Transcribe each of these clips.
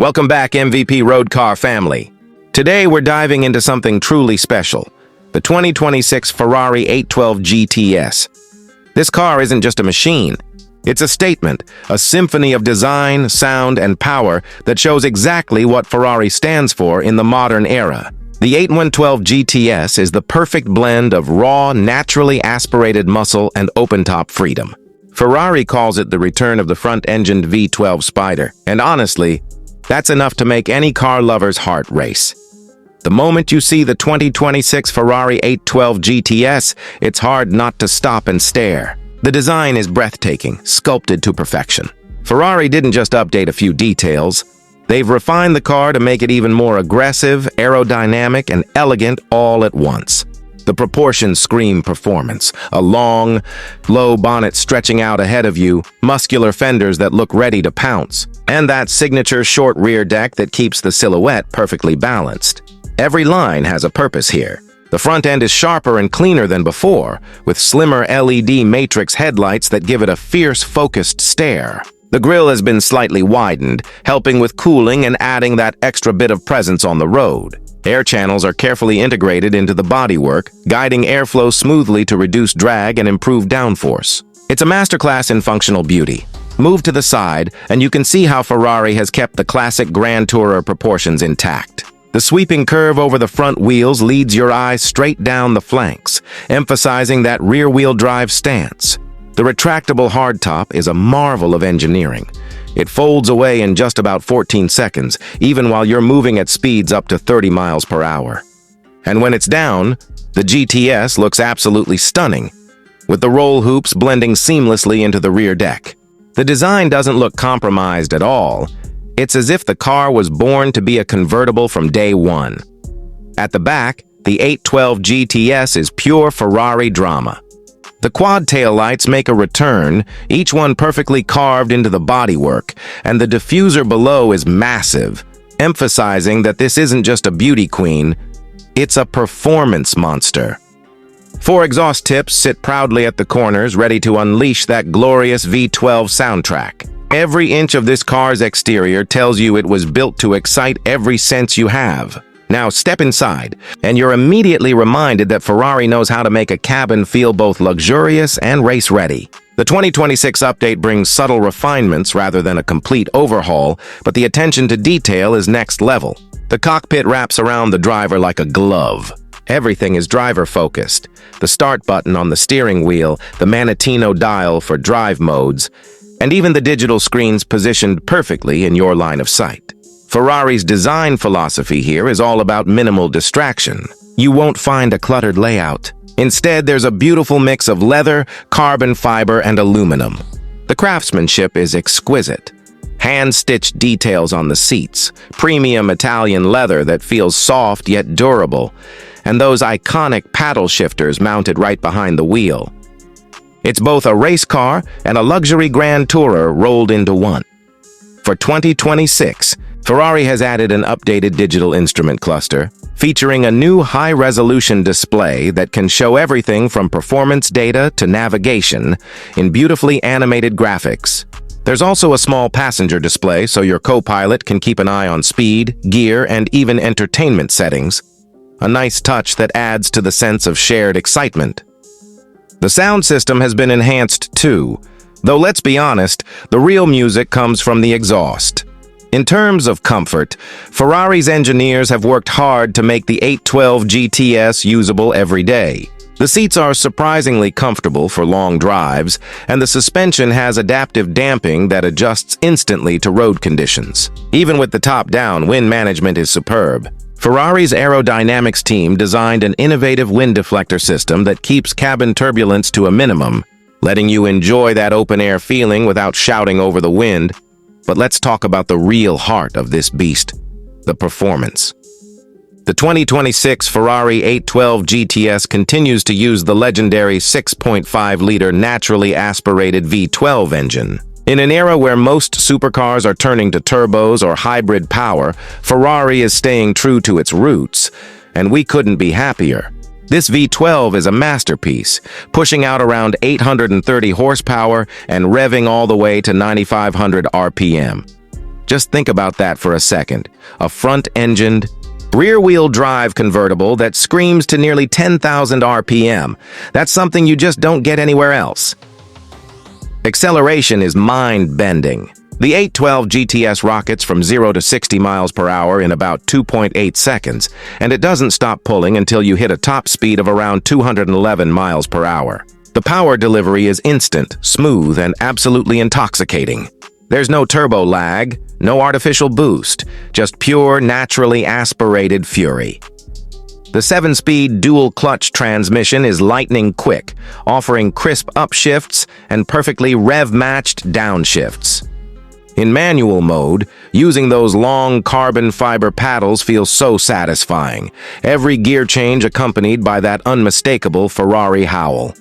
Welcome back, MVP Road Car family. Today we're diving into something truly special, the 2026 Ferrari 812 GTS. This car isn't just a machine. It's a statement, a symphony of design, sound, and power that shows exactly what Ferrari stands for in the modern era. The 812 GTS is the perfect blend of raw, naturally aspirated muscle and open-top freedom. Ferrari calls it the return of the front-engined V12 Spider, and honestly, that's enough to make any car lover's heart race. The moment you see the 2026 Ferrari 812 GTS, it's hard not to stop and stare. The design is breathtaking, sculpted to perfection. Ferrari didn't just update a few details. They've refined the car to make it even more aggressive, aerodynamic, and elegant all at once. The proportions scream performance. A long, low bonnet stretching out ahead of you, muscular fenders that look ready to pounce, and that signature short rear deck that keeps the silhouette perfectly balanced. Every line has a purpose here. The front end is sharper and cleaner than before, with slimmer LED matrix headlights that give it a fierce, focused stare. The grille has been slightly widened, helping with cooling and adding that extra bit of presence on the road. Air channels are carefully integrated into the bodywork, guiding airflow smoothly to reduce drag and improve downforce. It's a masterclass in functional beauty. Move to the side, and you can see how Ferrari has kept the classic Grand Tourer proportions intact. The sweeping curve over the front wheels leads your eyes straight down the flanks, emphasizing that rear-wheel drive stance. The retractable hardtop is a marvel of engineering. It folds away in just about 14 seconds, even while you're moving at speeds up to 30 miles per hour. And when it's down, the GTS looks absolutely stunning, with the roll hoops blending seamlessly into the rear deck. The design doesn't look compromised at all. It's as if the car was born to be a convertible from day one. At the back, the 812 GTS is pure Ferrari drama. The quad taillights make a return, each one perfectly carved into the bodywork, and the diffuser below is massive, emphasizing that this isn't just a beauty queen, it's a performance monster. 4 exhaust tips sit proudly at the corners, ready to unleash that glorious V12 soundtrack. Every inch of this car's exterior tells you it was built to excite every sense you have. Now step inside, and you're immediately reminded that Ferrari knows how to make a cabin feel both luxurious and race-ready. The 2026 update brings subtle refinements rather than a complete overhaul, but the attention to detail is next level. The cockpit wraps around the driver like a glove. Everything is driver-focused. The start button on the steering wheel, the Manatino dial for drive modes, and even the digital screens positioned perfectly in your line of sight. Ferrari's design philosophy here is all about minimal distraction. You won't find a cluttered layout. Instead, there's a beautiful mix of leather, carbon fiber, and aluminum. The craftsmanship is exquisite. Hand-stitched details on the seats, premium Italian leather that feels soft yet durable, and those iconic paddle shifters mounted right behind the wheel. It's both a race car and a luxury Grand Tourer rolled into one. For 2026, Ferrari has added an updated digital instrument cluster, featuring a new high-resolution display that can show everything from performance data to navigation in beautifully animated graphics. There's also a small passenger display so your co-pilot can keep an eye on speed, gear, and even entertainment settings. A nice touch that adds to the sense of shared excitement. The sound system has been enhanced too, though let's be honest, the real music comes from the exhaust. In terms of comfort, Ferrari's engineers have worked hard to make the 812 GTS usable every day. The seats are surprisingly comfortable for long drives, and the suspension has adaptive damping that adjusts instantly to road conditions. Even with the top-down, wind management is superb. Ferrari's aerodynamics team designed an innovative wind deflector system that keeps cabin turbulence to a minimum, letting you enjoy that open-air feeling without shouting over the wind. But let's talk about the real heart of this beast, the performance. The 2026 Ferrari 812 GTS continues to use the legendary 6.5-liter naturally aspirated V12 engine. In an era where most supercars are turning to turbos or hybrid power, Ferrari is staying true to its roots, and we couldn't be happier. This V12 is a masterpiece, pushing out around 830 horsepower and revving all the way to 9,500 RPM. Just think about that for a second. A front-engined, rear-wheel drive convertible that screams to nearly 10,000 RPM. That's something you just don't get anywhere else. Acceleration is mind-bending. The 812 GTS rockets from 0 to 60 miles per hour in about 2.8 seconds, and it doesn't stop pulling until you hit a top speed of around 211 miles per hour. The power delivery is instant, smooth, and absolutely intoxicating. There's no turbo lag, no artificial boost, just pure, naturally aspirated fury. The 7-speed dual-clutch transmission is lightning quick, offering crisp upshifts and perfectly rev-matched downshifts. In manual mode, using those long carbon fiber paddles feels so satisfying, every gear change accompanied by that unmistakable Ferrari howl.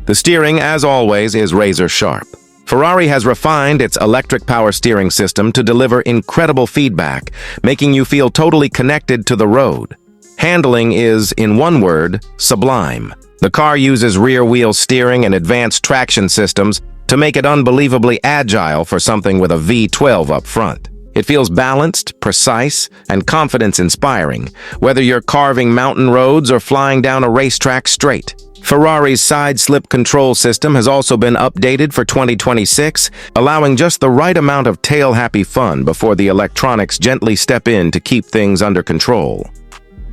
The steering, as always, is razor-sharp. Ferrari has refined its electric power steering system to deliver incredible feedback, making you feel totally connected to the road. Handling is, in one word, sublime. The car uses rear-wheel steering and advanced traction systems to make it unbelievably agile for something with a V12 up front. It feels balanced, precise, and confidence-inspiring, whether you're carving mountain roads or flying down a racetrack straight. Ferrari's side-slip control system has also been updated for 2026, allowing just the right amount of tail-happy fun before the electronics gently step in to keep things under control.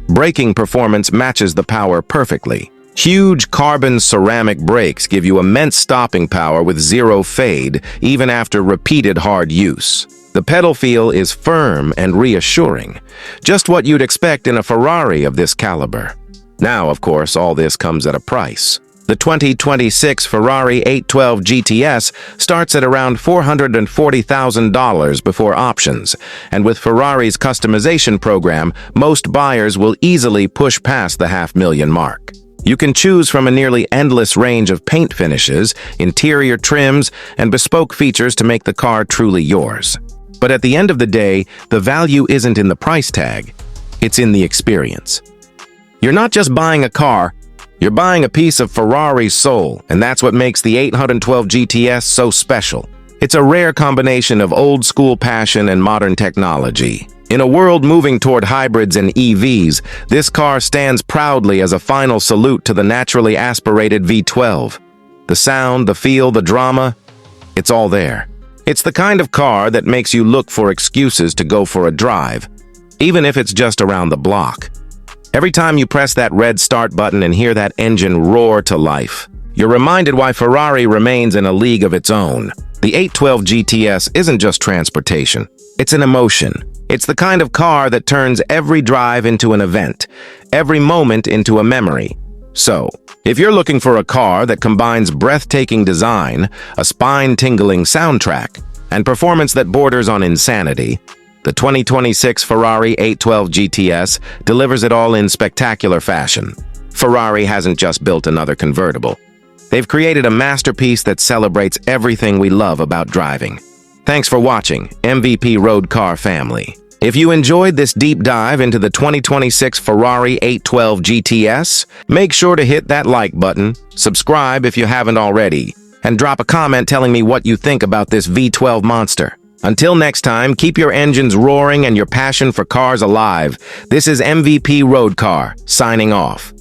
Braking performance matches the power perfectly. Huge carbon ceramic brakes give you immense stopping power with zero fade, even after repeated hard use. The pedal feel is firm and reassuring, just what you'd expect in a Ferrari of this caliber. Now, of course, all this comes at a price. The 2026 Ferrari 812 GTS starts at around $440,000 before options, and with Ferrari's customization program, most buyers will easily push past the $500,000 mark. You can choose from a nearly endless range of paint finishes, interior trims, and bespoke features to make the car truly yours. But at the end of the day, the value isn't in the price tag, it's in the experience. You're not just buying a car, you're buying a piece of Ferrari's soul, and that's what makes the 812 GTS so special. It's a rare combination of old-school passion and modern technology. In a world moving toward hybrids and EVs, this car stands proudly as a final salute to the naturally aspirated V12. The sound, the feel, the drama, it's all there. It's the kind of car that makes you look for excuses to go for a drive, even if it's just around the block. Every time you press that red start button and hear that engine roar to life, you're reminded why Ferrari remains in a league of its own. The 812 GTS isn't just transportation, it's an emotion. It's the kind of car that turns every drive into an event, every moment into a memory. So, if you're looking for a car that combines breathtaking design, a spine-tingling soundtrack, and performance that borders on insanity, the 2026 Ferrari 812 GTS delivers it all in spectacular fashion. Ferrari hasn't just built another convertible. They've created a masterpiece that celebrates everything we love about driving. Thanks for watching, MVP Road Car family. If you enjoyed this deep dive into the 2026 Ferrari 812 GTS, make sure to hit that like button, subscribe if you haven't already, and drop a comment telling me what you think about this V12 monster. Until next time, keep your engines roaring and your passion for cars alive. This is MVP Road Car, signing off.